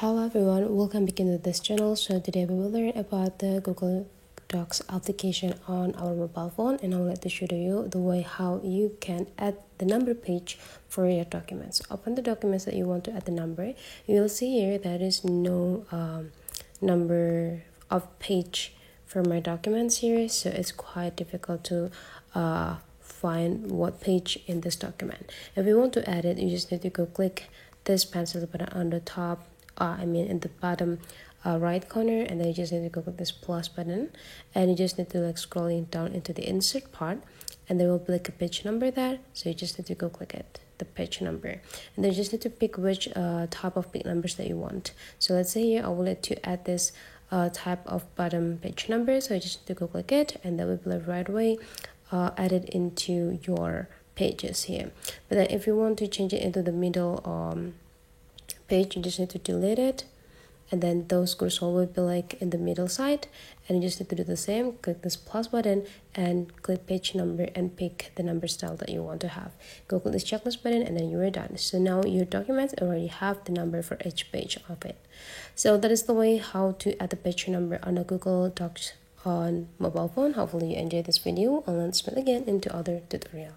Hello everyone, welcome back into this channel. So today we will learn about the Google Docs application on our mobile phone, and I would like to show you the way how you can add the number page for your documents. Open the documents that you want to add the number. You will see here there is no number of page for my documents here, so it's quite difficult to find what page in this document. If you want to add it, you just need to go click this pencil button on the top, in the bottom right corner, and then you just need to go click this plus button, and you just need to scrolling down into the insert part, and there will be a page number there, so you just need to go click it, the page number, and then you just need to pick which type of page numbers that you want. So let's say here I would like to add this type of bottom page number, so you just need to go click it, and that will be right away added into your pages here. But then if you want to change it into the middle page, you just need to delete it, and then those cursor will be in the middle side, and you just need to do the same. Click this plus button and click page number and pick the number style that you want to have. Go click this checklist button, and then you are done. So now your documents already have the number for each page of it. So that is the way how to add the page number on a Google Docs on mobile phone. Hopefully you enjoyed this video, and let's meet again into other tutorial.